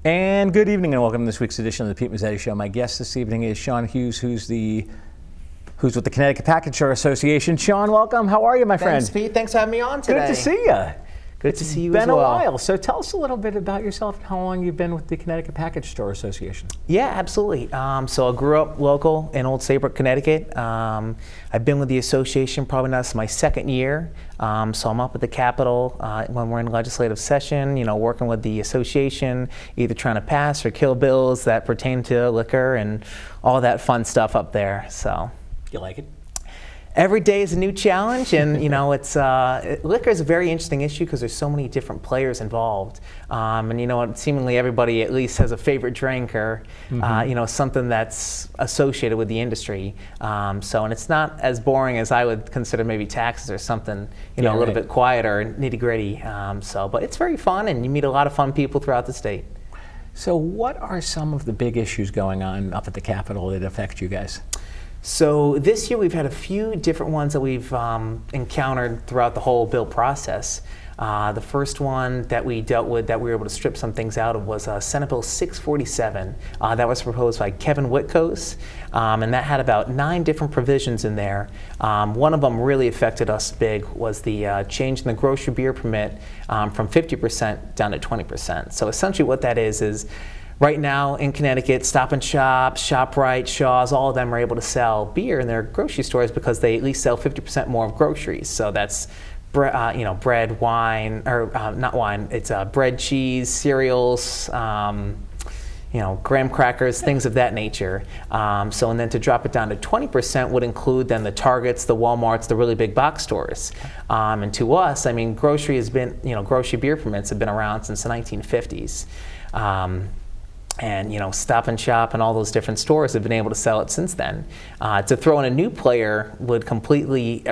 And good evening and welcome to this week's edition of the Pete Mezzetti Show. My guest this evening is Sean Hughes, who's with the Connecticut Package Store Association. Sean, welcome. How are you, my friend? Thanks, Pete. Thanks for having me on today. Good to see you. Good to see you as well. It's been a while. So tell us a little bit about yourself and how long you've been with the Connecticut Package Store Association. Yeah, absolutely. So I grew up local in Old Saybrook, Connecticut. I've been with the association probably now this is my second year. So I'm up at the Capitol when we're in legislative session, working with the association, either trying to pass or kill bills that pertain to liquor and all that fun stuff up there. So you like it? Every day is a new challenge, and it's liquor is a very interesting issue because there's so many different players involved, and seemingly everybody at least has a favorite drink or something that's associated with the industry. And it's not as boring as I would consider maybe taxes or something, a little bit quieter, nitty gritty. But it's very fun, and you meet a lot of fun people throughout the state. So, what are some of the big issues going on up at the Capitol that affect you guys? So this year we've had a few different ones that we've encountered throughout the whole bill process. The first one that we dealt with that we were able to strip some things out of was Senate Bill 647. That was proposed by Kevin Whitkos, and that had about 9 different provisions in there. One of them really affected us big was the change in the grocery beer permit from 50% down to 20%. So essentially what that is right now in Connecticut, Stop and Shop, ShopRite, Shaw's, all of them are able to sell beer in their grocery stores because they at least sell 50% more of groceries. So that's bread, wine, or not wine, it's bread, cheese, cereals, graham crackers, things of that nature. And then to drop it down to 20% would include then the Targets, the Walmarts, the really big box stores. And to us, grocery has been, grocery beer permits have been around since the 1950s. And Stop and Shop and all those different stores have been able to sell it since then. To throw in a new player would completely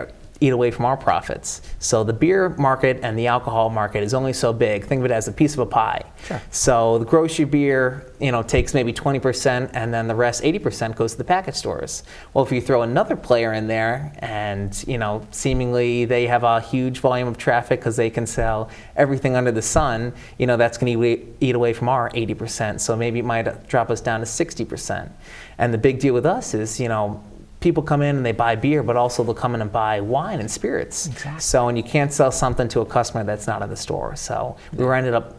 eat away from our profits. So the beer market and the alcohol market is only so big. Think of it as a piece of a pie. Sure. So the grocery beer, takes maybe 20%, and then the rest, 80%, goes to the package stores. Well, if you throw another player in there, and seemingly they have a huge volume of traffic because they can sell everything under the sun, that's going to eat away from our 80%. So maybe it might drop us down to 60%. And the big deal with us is, people come in and they buy beer, but also they'll come in and buy wine and spirits. Exactly. So, and you can't sell something to a customer that's not in the store. So we were ended up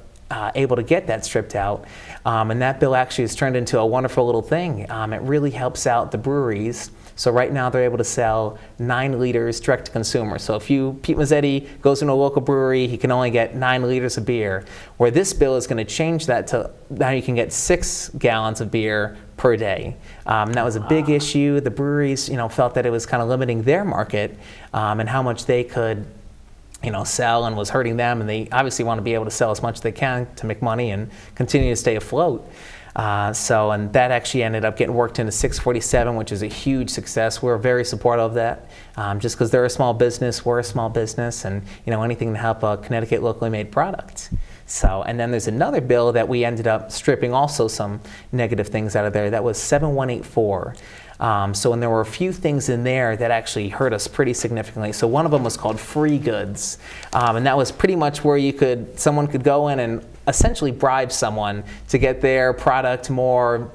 able to get that stripped out. And that bill actually has turned into a wonderful little thing. It really helps out the breweries. So right now they're able to sell 9 liters direct to consumer. So if Pete Mezzetti goes into a local brewery, he can only get 9 liters of beer. Where this bill is going to change that to now you can get 6 gallons of beer per day. That was a big issue. The breweries, felt that it was kind of limiting their market and how much they could, sell, and was hurting them. And they obviously want to be able to sell as much as they can to make money and continue to stay afloat. And that actually ended up getting worked into 647, which is a huge success. We're very supportive of that, just because they're a small business, we're a small business, and anything to help a Connecticut locally made product. So, and then there's another bill that we ended up stripping also some negative things out of there. That was 7184. And there were a few things in there that actually hurt us pretty significantly. So one of them was called free goods. And that was pretty much where someone could go in and essentially bribe someone to get their product more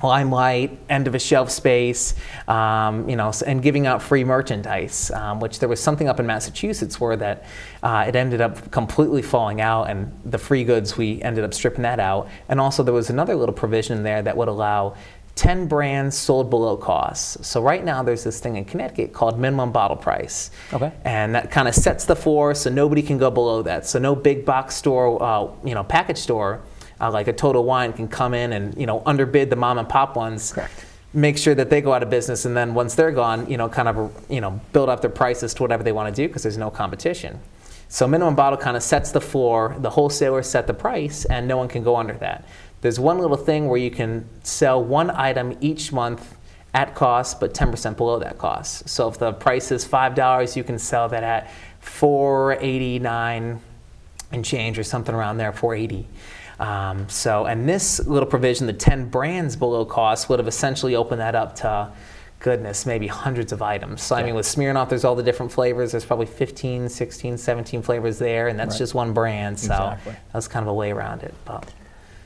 limelight, end of a shelf space, and giving out free merchandise, which there was something up in Massachusetts where that it ended up completely falling out, and the free goods, we ended up stripping that out. And also there was another little provision in there that would allow 10 brands sold below cost. So right now there's this thing in Connecticut called minimum bottle price. Okay. And that kind of sets the floor so nobody can go below that. So no big box store, package store, like a Total Wine can come in and, underbid the mom and pop ones. Correct. Make sure that they go out of business, and then once they're gone, build up their prices to whatever they want to do because there's no competition. So minimum bottle kind of sets the floor, the wholesalers set the price, and no one can go under that. There's one little thing where you can sell one item each month at cost, but 10% below that cost. So if the price is $5, you can sell that at $4.89 and change, or something around there, $4.80. And this little provision, the 10 brands below cost, would have essentially opened that up to, goodness, maybe hundreds of items. So with Smirnoff, there's all the different flavors. There's probably 15, 16, 17 flavors there, and that's just one brand. So that was kind of a way around it. But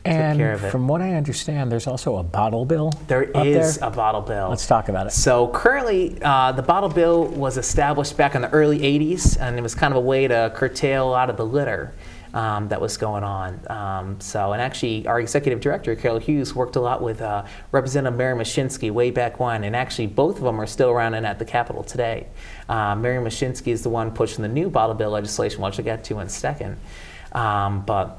And care of it. from what I understand, there's also a bottle bill. There up is there. a bottle bill. Let's talk about it. So currently, the bottle bill was established back in the early 80s, and it was kind of a way to curtail a lot of the litter that was going on. And actually, our executive director, Carol Hughes, worked a lot with Representative Mary Mashinsky way back when, and actually both of them are still around and at the Capitol today. Mary Mashinsky is the one pushing the new bottle bill legislation, which I'll get to in a second. But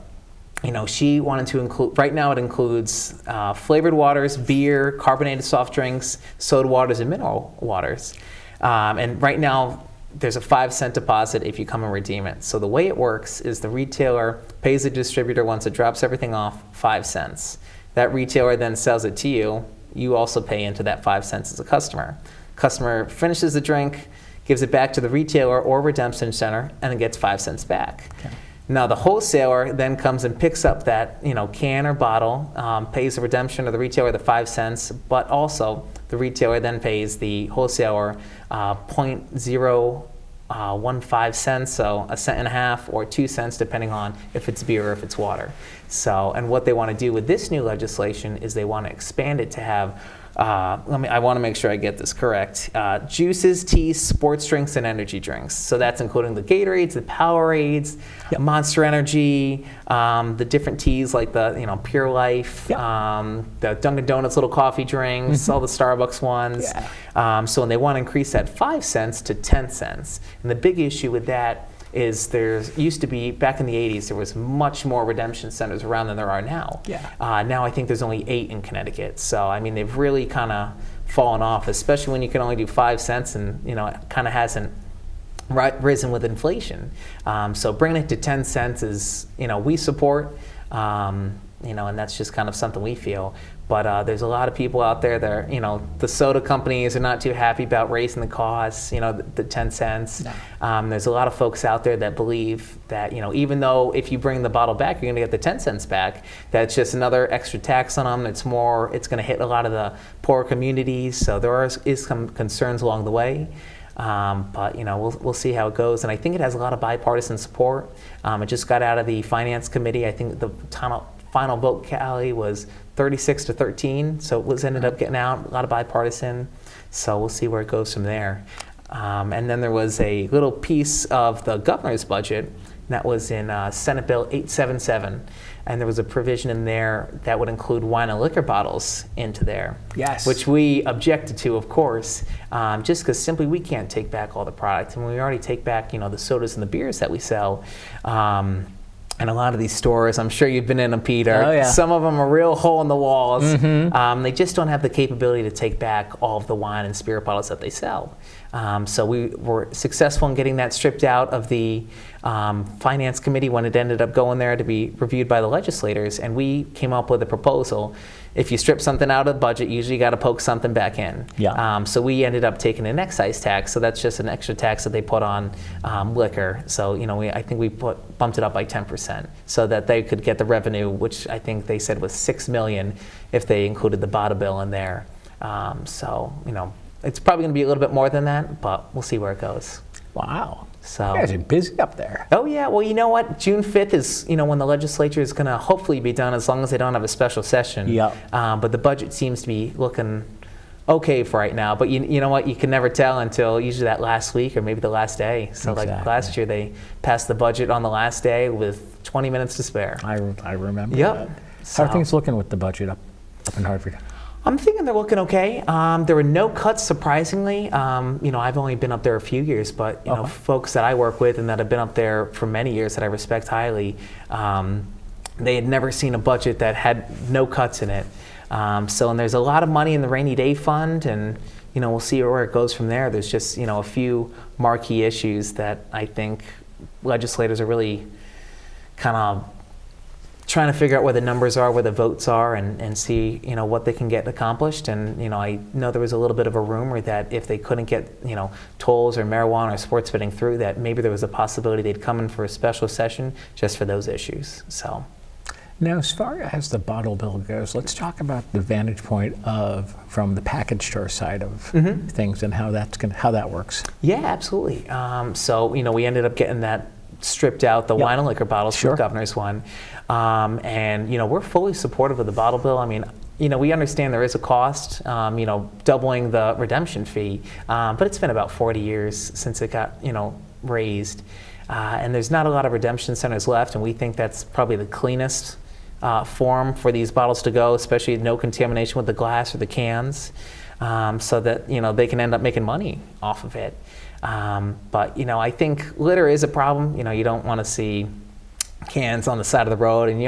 she wanted to include, right now it includes flavored waters, beer, carbonated soft drinks, soda waters, and mineral waters. And right now, there's a 5-cent deposit if you come and redeem it. So the way it works is the retailer pays the distributor once it drops everything off 5 cents. That retailer then sells it to you. You also pay into that 5 cents as a customer. Customer finishes the drink, gives it back to the retailer or redemption center, and then gets 5 cents back. Okay. Now the wholesaler then comes and picks up that can or bottle, pays the redemption or the retailer the 5 cents, but also the retailer then pays the wholesaler 0.015 cents, so a cent and a half or 2 cents depending on if it's beer or if it's water. So, and what they want to do with this new legislation is they want to expand it to have I want to make sure I get this correct. Juices, teas, sports drinks, and energy drinks. So that's including the Gatorades, the Powerades, Monster Energy, the different teas like the Pure Life, the Dunkin' Donuts little coffee drinks, all the Starbucks ones. So and they want to increase that 5 cents to 10 cents. And the big issue with that is there used to be, back in the 80s, there was much more redemption centers around than there are now. Now I think there's only 8 in Connecticut. So, I mean, they've really kind of fallen off, especially when you can only do 5 cents and, it kind of hasn't risen with inflation. So bringing it to 10 cents is, we support, and that's just kind of something we feel. But there's a lot of people out there that are, the soda companies are not too happy about raising the costs, the 10 cents. No. There's a lot of folks out there that believe that, even though if you bring the bottle back, you're going to get the 10 cents back, that's just another extra tax on them. It's going to hit a lot of the poor communities. So there is some concerns along the way. But we'll see how it goes, and I think it has a lot of bipartisan support. It just got out of the Finance Committee. I think the final vote tally was 36-13, so it ended up getting out, a lot of bipartisan. So we'll see where it goes from there. And then there was a little piece of the governor's budget that was in Senate Bill 877. And there was a provision in there that would include wine and liquor bottles into there. Yes. Which we objected to, of course, just because simply we can't take back all the product. And we already take back, the sodas and the beers that we sell. And a lot of these stores, I'm sure you've been in them, Peter. Oh, yeah. Some of them are real hole in the walls. They just don't have the capability to take back all of the wine and spirit bottles that they sell. So we were successful in getting that stripped out of the Finance Committee when it ended up going there to be reviewed by the legislators. And we came up with a proposal. If you strip something out of the budget, usually you got to poke something back in. So we ended up taking an excise tax. So that's just an extra tax that they put on liquor. So I think we bumped it up by 10% so that they could get the revenue, which I think they said was $6 million if they included the bottle bill in there. It's probably going to be a little bit more than that, but we'll see where it goes. Wow. So you guys are busy up there. Oh yeah, well you know what? June 5th is when the legislature is going to hopefully be done, as long as they don't have a special session. But the budget seems to be looking okay for right now. But you know what? You can never tell until usually that last week or maybe the last day. So like last year they passed the budget on the last day with 20 minutes to spare. I remember that. How are things looking with the budget up in Hartford? I'm thinking they're looking okay. There were no cuts, surprisingly. I've only been up there a few years, but folks that I work with and that have been up there for many years that I respect highly, they had never seen a budget that had no cuts in it. And there's a lot of money in the rainy day fund, and we'll see where it goes from there. There's just a few marquee issues that I think legislators are really kind of trying to figure out where the numbers are, where the votes are, and see what they can get accomplished. And I know there was a little bit of a rumor that if they couldn't get tolls or marijuana or sports betting through, that maybe there was a possibility they'd come in for a special session just for those issues. So now, as far as the bottle bill goes, let's talk about the vantage point from the package store side of things and how that works. Yeah, absolutely. We ended up getting that stripped out the wine and liquor bottles for Sure. the governor's one. And, we're fully supportive of the bottle bill. I mean, we understand there is a cost, doubling the redemption fee, but it's been about 40 years since it got, raised. And there's not a lot of redemption centers left, and we think that's probably the cleanest form for these bottles to go, especially no contamination with the glass or the cans, so that, they can end up making money off of it. But, I think litter is a problem. You don't want to see cans on the side of the road, and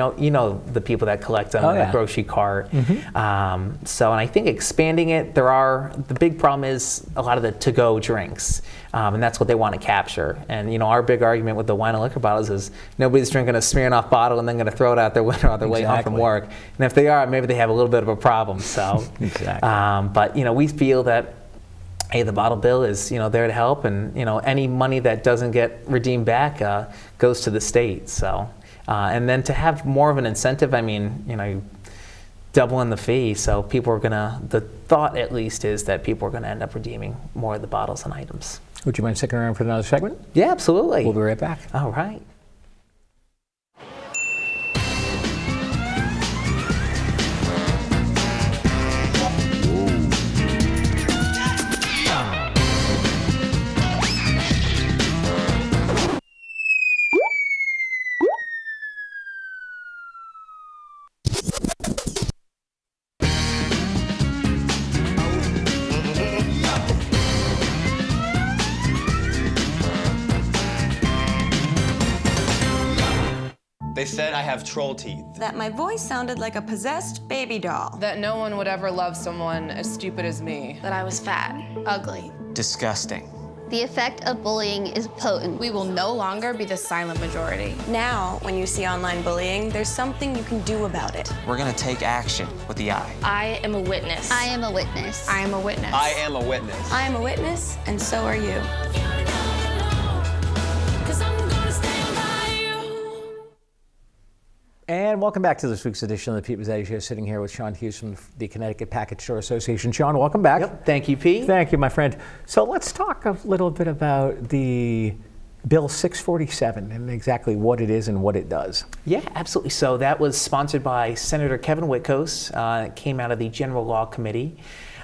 the people that collect them in the grocery cart. So, and I think expanding it, the big problem is a lot of the to-go drinks, and that's what they want to capture. And our big argument with the wine and liquor bottles is nobody's drinking a Smirnoff bottle and then going to throw it out their window on their way home from work. And if they are, maybe they have a little bit of a problem. So, but we feel that, hey, the bottle bill is there to help, and any money that doesn't get redeemed back goes to the state. So, and then to have more of an incentive, I mean, doubling the fee, so people are the thought at least is that people are gonna end up redeeming more of the bottles and items. Would you mind sticking around for another segment? Yeah, absolutely. We'll be right back. All right. They said I have troll teeth. That my voice sounded like a possessed baby doll. That no one would ever love someone as stupid as me. That I was fat, ugly. Disgusting. The effect of bullying is potent. We will no longer be the silent majority. Now, when you see online bullying, there's something you can do about it. We're gonna take action with the I. I am a witness. I am a witness. I am a witness. I am a witness. I am a witness, and so are you. And welcome back to this week's edition of the Pete Mezzetti Show. Sitting here with Sean Hughes from the Connecticut Package Store Association. Sean, welcome back. Yep. Thank you, Pete. Thank you, my friend. So let's talk a little bit about the Bill 647 and exactly what it is and what it does. Yeah, absolutely. So that was sponsored by Senator Kevin Whitkos. It came out of the General Law Committee.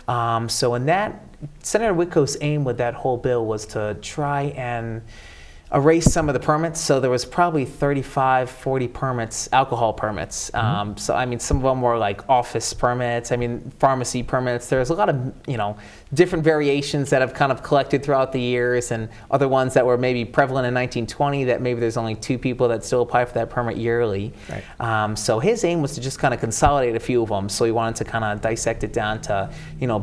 So in that, Senator Whitkos' aim with that whole bill was to try and erase some of the permits. So there was probably 35, 40 permits, alcohol permits. So I mean, some of them were like office permits, pharmacy permits. There's a lot of, different variations that have kind of collected throughout the years, and other ones that were maybe prevalent in 1920 that maybe there's only 2 people that still apply for that permit yearly. Right. So his aim was to just kind of consolidate a few of them. So he wanted to kind of dissect it down to,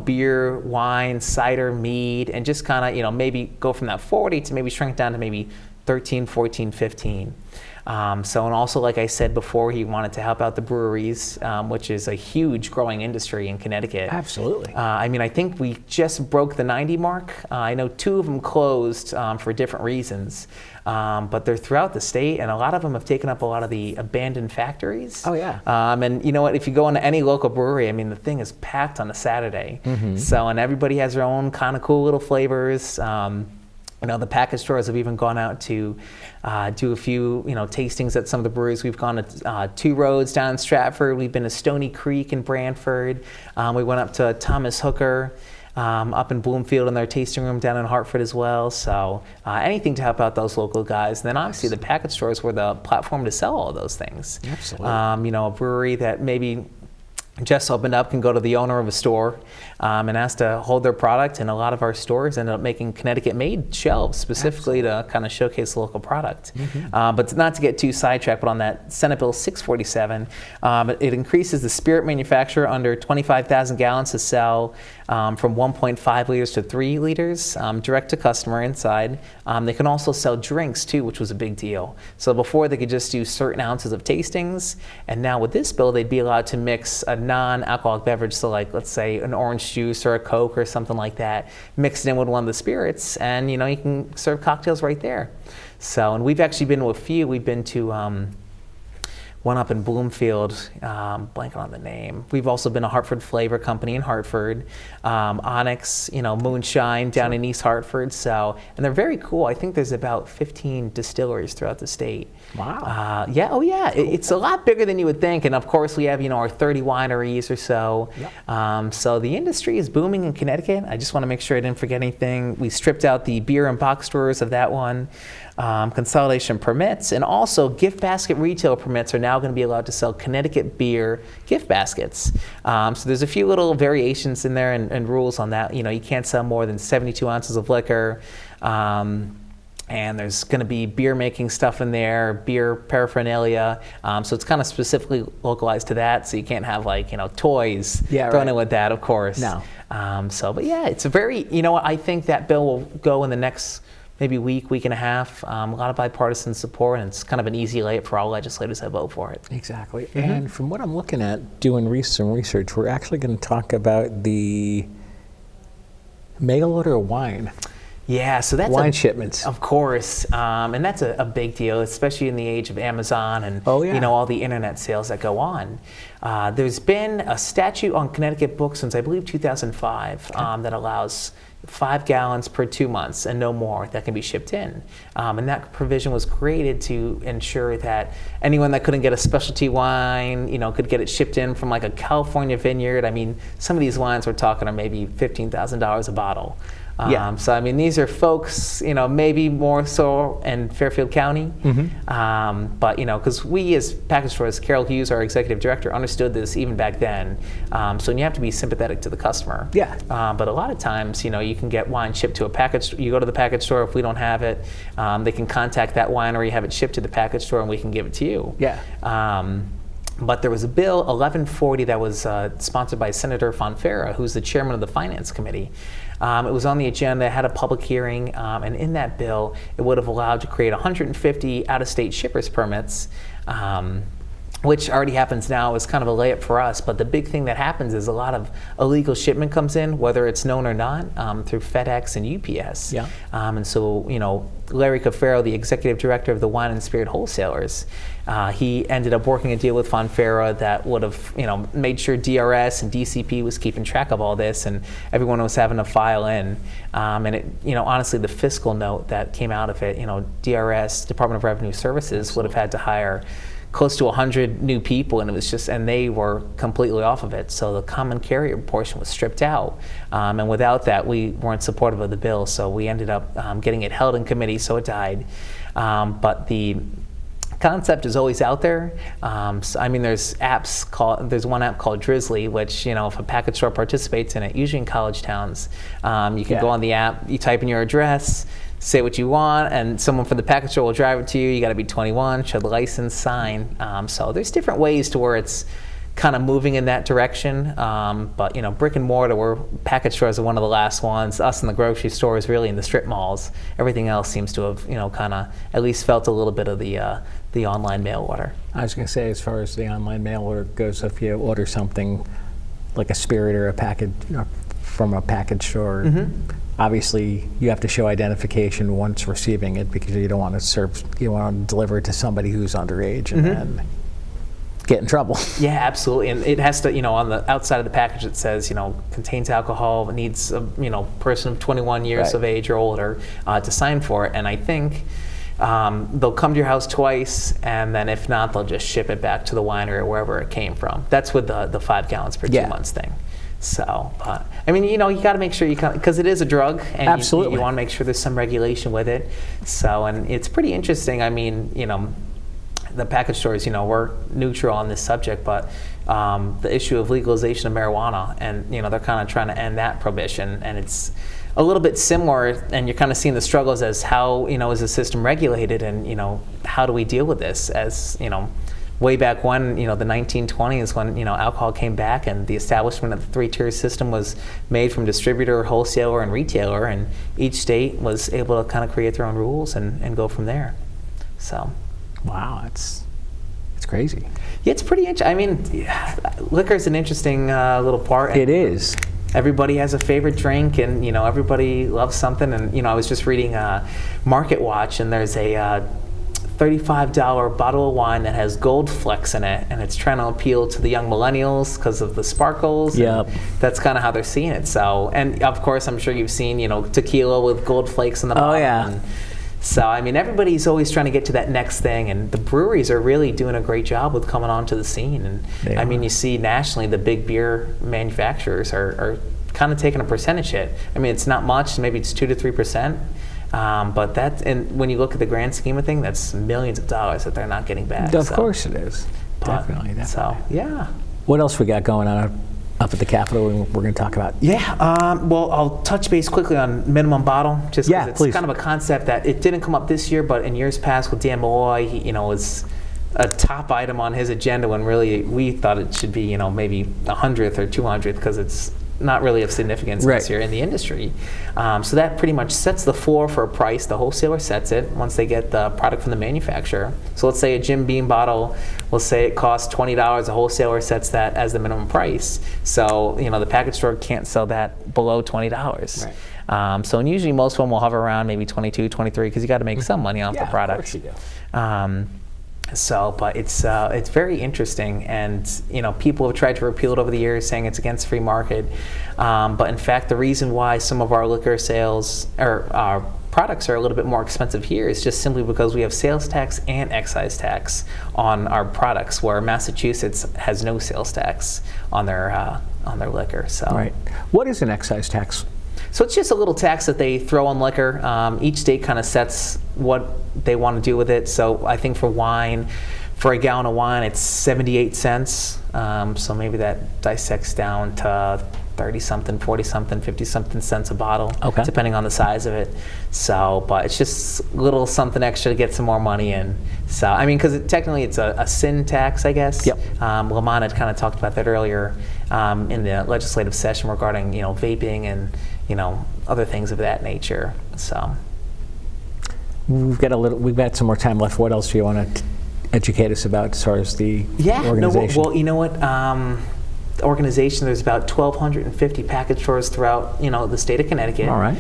beer, wine, cider, mead, and just kind of, maybe go from that 40 to maybe shrink down to maybe 13, 14, 15. And also, like I said before, he wanted to help out the breweries, which is a huge growing industry in Connecticut. Absolutely. I think we just broke the 90 mark. I know 2 of them closed for different reasons, but they're throughout the state, and a lot of them have taken up a lot of the abandoned factories. Oh, yeah. And you know what? If you go into any local brewery, the thing is packed on a Saturday. So, and everybody has their own kind of cool little flavors. The package stores have even gone out to do a few, tastings at some of the breweries. We've gone to 2 Roads down in Stratford. We've been to Stony Creek in Brantford. We went up to Thomas Hooker up in Bloomfield in their tasting room down in Hartford as well. So anything to help out those local guys. And then obviously the package stores were the platform to sell all those things. Absolutely. A brewery that maybe just opened up can go to the owner of a store and ask to hold their product, and a lot of our stores ended up making Connecticut-made shelves specifically to kind of showcase the local product. But not to get too sidetracked, but on that Senate Bill 647, it increases the spirit manufacturer under 25,000 gallons to sell from 1.5 liters to 3 liters direct to customer inside. They can also sell drinks too, which was a big deal. So before they could just do certain ounces of tastings, and now with this bill they'd be allowed to mix a non-alcoholic beverage, so like let's say an orange juice or a Coke or something like that, mix it in with one of the spirits, and you can serve cocktails right there. So, and we've actually been to a few. We've been to one up in Bloomfield, blanking on the name. We've also been a Hartford flavor company in Hartford, Onyx, moonshine down in East Hartford. So, and they're very cool. I think there's about 15 distilleries throughout the state. Wow. Yeah. Oh, yeah. It's a lot bigger than you would think. And of course, we have our 30 wineries or so. Yep. So the industry is booming in Connecticut. I just want to make sure I didn't forget anything. We stripped out the beer and box stores of that one. Consolidation permits, and also gift basket retail permits are now going to be allowed to sell Connecticut beer gift baskets. So there's a few little variations in there and rules on that. You can't sell more than 72 ounces of liquor. And there's going to be beer making stuff in there, beer paraphernalia. So it's kind of specifically localized to that. So you can't have toys thrown in with that, of course. No. But yeah, it's a very, I think that bill will go in the next maybe week and a half. A lot of bipartisan support, and it's kind of an easy layup for all legislators that vote for it. Exactly. And from what I'm looking at, doing some research, we're actually going to talk about the mail order wine. Yeah, so that's wine shipments. Of course, and that's a big deal, especially in the age of Amazon and all the internet sales that go on. There's been a statute on Connecticut books since I believe 2005 that allows 5 gallons per 2 months and no more that can be shipped in. And that provision was created to ensure that anyone that couldn't get a specialty wine, could get it shipped in from like a California vineyard. I mean, some of these wines we're talking are maybe $15,000 a bottle. So, I mean, these are folks, maybe more so in Fairfield County. But, because we as package stores, Carol Hughes, our executive director, understood this even back then. So you have to be sympathetic to the customer. Yeah. But a lot of times, you can get wine shipped to a package. You go to the package store. If we don't have it, they can contact that winery, have it shipped to the package store, and we can give it to you. Yeah. But there was a bill, 1140, that was sponsored by Senator Fonfara, who's the chairman of the Finance Committee. It was on the agenda, had a public hearing, and in that bill, it would have allowed to create 150 out-of-state shippers permits, which already happens now. Is kind of a layup for us. But the big thing that happens is a lot of illegal shipment comes in, whether it's known or not, through FedEx and UPS. Yeah. And so, Larry Cafaro, the executive director of the Wine and Spirit Wholesalers, he ended up working a deal with Fonfara that would have, made sure DRS and DCP was keeping track of all this, and everyone was having to file in. And it, honestly, the fiscal note that came out of it, DRS, Department of Revenue Services, would have had to hire close to 100 new people, and it was and they were completely off of it. So the common carrier portion was stripped out. And without that, we weren't supportive of the bill. So we ended up getting it held in committee, so it died. But the concept is always out there. So, I mean, there's one app called Drizzly, which, if a package store participates in it, usually in college towns, you can go on the app, you type in your address, say what you want, and someone from the package store will drive it to you. You got to be 21, show the license, sign. So there's different ways to where it's kind of moving in that direction. But brick and mortar, where package stores are one of the last ones. Us in the grocery stores, really in the strip malls. Everything else seems to have kind of at least felt a little bit of the online mail order. I was going to say, as far as the online mail order goes, if you order something like a spirit or a package from a package store, obviously you have to show identification once receiving it, because you don't want to deliver it to somebody who's underage and then get in trouble. Yeah, absolutely. And it has to, on the outside of the package it says, contains alcohol, it needs a, person of 21 years of age or older to sign for it. And I think they'll come to your house twice, and then if not, they'll just ship it back to the winery or wherever it came from. That's with the 5 gallons per 2 months thing. So, I mean, you got to make sure because it is a drug, and absolutely, you want to make sure there's some regulation with it. So, and it's pretty interesting. I mean, the package stores, we're neutral on this subject, but the issue of legalization of marijuana, and they're kind of trying to end that prohibition, and it's a little bit similar, and you're kind of seeing the struggles as how is the system regulated, and how do we deal with this as way back when, the 1920s, when, alcohol came back, and the establishment of the 3-tier system was made from distributor, wholesaler, and retailer, and each state was able to kind of create their own rules and go from there. So. Wow, it's crazy. Yeah, it's pretty interesting. I mean, liquor is an interesting little part. It is. Everybody has a favorite drink, and everybody loves something. And I was just reading Market Watch, and there's a $35 bottle of wine that has gold flecks in it, and it's trying to appeal to the young millennials because of the sparkles. Yep. And that's kind of how they're seeing it. So, and of course, I'm sure you've seen, tequila with gold flakes in the bottom. Oh, yeah. And so, I mean, everybody's always trying to get to that next thing, and the breweries are really doing a great job with coming onto the scene. And They I mean, are. you see nationally, the big beer manufacturers are kind of taking a percentage hit. I mean, it's not much, maybe it's 2 to 3%. But and when you look at the grand scheme of things, that's millions of dollars that they're not getting back. Of so. course it is. But- Definitely. So, yeah. What else we got going on up at the Capitol we're going to talk about? Yeah, well, I'll touch base quickly on minimum bottle, just Yeah, because it's please. kind of a concept that it didn't come up this year, but in years past with Dan Malloy, he, was a top item on his agenda when really we thought it should be, maybe 100th or 200th because it's not really of significance Right. this year in the industry. So that pretty much sets the floor for a price. The wholesaler sets it once they get the product from the manufacturer. So let's say a Jim Beam bottle, we'll say it costs $20. The wholesaler sets that as the minimum price. So, the package store can't sell that below $20. Right. So and usually most of them will hover around maybe 22, 23 because you got to make some money off the product. Of course you do. But it's very interesting, and people have tried to repeal it over the years, saying it's against free market. But in fact, the reason why some of our liquor sales or our products are a little bit more expensive here is just simply because we have sales tax and excise tax on our products, where Massachusetts has no sales tax on their liquor. So. Right. What is an excise tax? So it's just a little tax that they throw on liquor. Each state kind of sets what they want to do with it. So I think for wine, for a gallon of wine, it's 78 cents. So maybe that dissects down to 30-something, 40-something, 50-something cents a bottle, Okay. depending on the size of it. So, but it's just a little something extra to get some more money in. So, I mean, because technically it's a sin tax, I guess. Yep. Lamont had kind of talked about that earlier in the legislative session regarding, vaping and, other things of that nature. So. We've got some more time left. What else do you want to educate us about as far as the organization? Well, you know what? The organization, there's about 1,250 package stores throughout, the state of Connecticut. All right.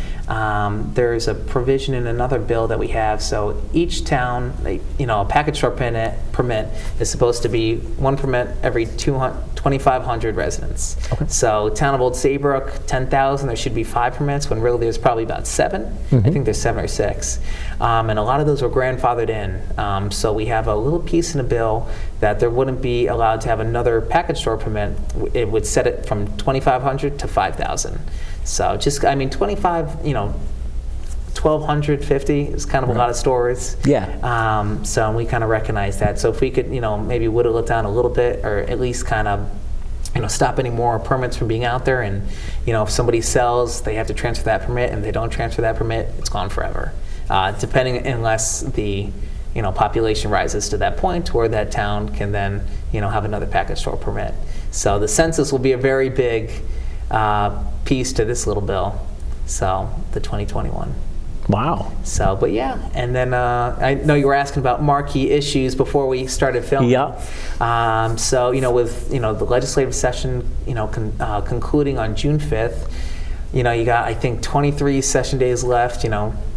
There's a provision in another bill that we have. So each town, a package store permit is supposed to be one permit every 2,500 residents. Okay. So town of Old Saybrook, 10,000, there should be 5 permits, when really there's probably about 7. I think there's 7 or 6. And a lot of those were grandfathered in. So we have a little piece in the bill that there wouldn't be allowed to have another package store permit. It would set it from 2,500 to 5,000. So 25, 1,250 is kind of a lot of stores. Yeah. So we kind of recognize that. So if we could, maybe whittle it down a little bit, or at least kind of, stop any more permits from being out there. And, if somebody sells, they have to transfer that permit, and if they don't transfer that permit, it's gone forever. Unless the, population rises to that point where that town can then, have another package store permit. So the census will be a very big piece to this little bill. So the 2021. Wow. So, but yeah, and then I know you were asking about marquee issues before we started filming. Yeah. So, with, the legislative session, concluding on June 5th, you got, I think, 23 session days left,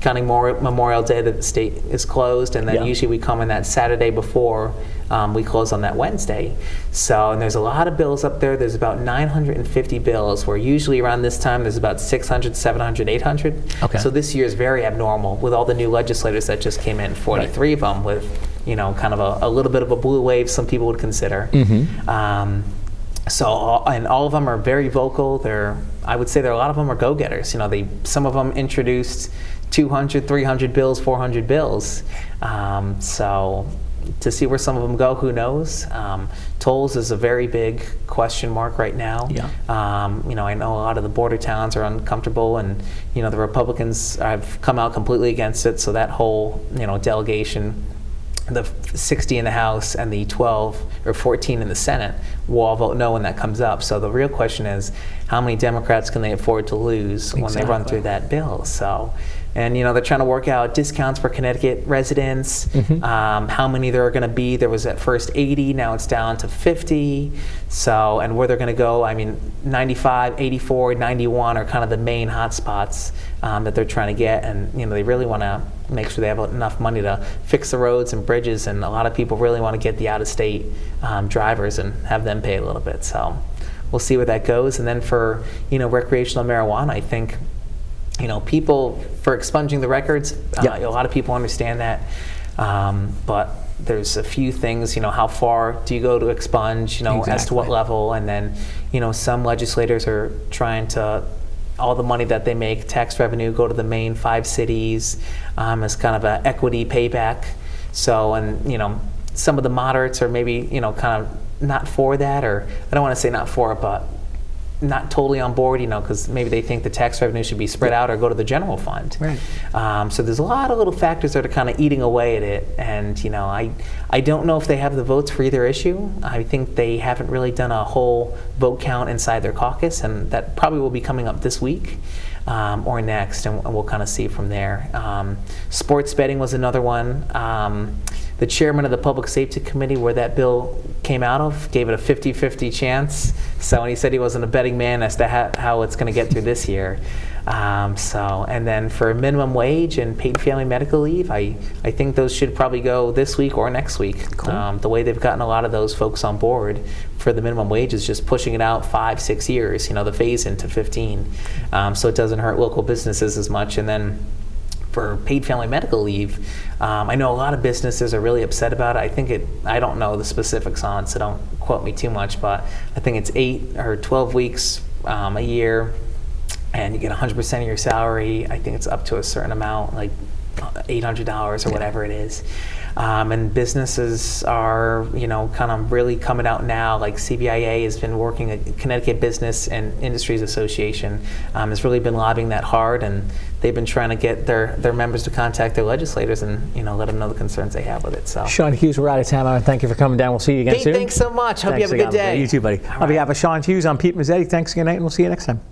counting Memorial Day that the state is closed, and then Yeah. usually we come in that Saturday before we close on that Wednesday. So, and there's a lot of bills up there. There's about 950 bills, where usually around this time there's about 600, 700, 800. Okay. So this year is very abnormal with all the new legislators that just came in, 43 of them, with, kind of a little bit of a blue wave, some people would consider. And all of them are very vocal. I would say a lot of them are go-getters. Some of them introduced 200, 300 bills, 400 bills. So to see where some of them go, who knows? Tolls is a very big question mark right now. Yeah. I know a lot of the border towns are uncomfortable, and the Republicans have come out completely against it. So that whole delegation, the 60 in the House and the 12 or 14 in the Senate, will all vote no when that comes up. So the real question is, how many Democrats can they afford to lose when they run Exactly. through that bill? So, and they're trying to work out discounts for Connecticut residents, how many there are going to be. There was at first 80, now it's down to 50. So, and where they're going to go, 95, 84, 91 are kind of the main hot spots that they're trying to get, and they really want to make sure they have enough money to fix the roads and bridges, and a lot of people really want to get the out-of-state drivers and have them pay a little bit. So we'll see where that goes. And then for, recreational marijuana, I think, people, for expunging the records, a lot of people understand that, but there's a few things, how far do you go to expunge, as to what level, and then, some legislators are trying to, all the money that they make, tax revenue, go to the main 5 cities as kind of an equity payback. So, and, some of the moderates are maybe, kind of not for that, or I don't want to say not for it, but not totally on board, because maybe they think the tax revenue should be spread out or go to the general fund. Right. So there's a lot of little factors that are kind of eating away at it, and I don't know if they have the votes for either issue. I think they haven't really done a whole vote count inside their caucus, and that probably will be coming up this week or next, and we'll kind of see from there. Sports betting was another one. The chairman of the Public Safety Committee, where that bill came out of, gave it a 50-50 chance. So, and he said he wasn't a betting man as to how it's going to get through this year. And then for minimum wage and paid family medical leave, I think those should probably go this week or next week. Cool. The way they've gotten a lot of those folks on board for the minimum wage is just pushing it out 5-6 years, the phase into 15. So it doesn't hurt local businesses as much. And then for paid family medical leave, I know a lot of businesses are really upset about it. I don't know the specifics on it, so don't quote me too much, but I think it's 8 or 12 weeks a year, and you get 100% of your salary. I think it's up to a certain amount, like $800 or whatever it is. And businesses are, kind of really coming out now. Like CBIA has been working, Connecticut Business and Industries Association has really been lobbying that hard, and they've been trying to get their members to contact their legislators and, let them know the concerns they have with it. So, Sean Hughes, we're out of time. I want to thank you for coming down. We'll see you again Pete, soon. thanks so much. Hope you have a good day. You too, buddy. On behalf of Sean Hughes, I'm Pete Mezzetti. Thanks again, and we'll see you next time.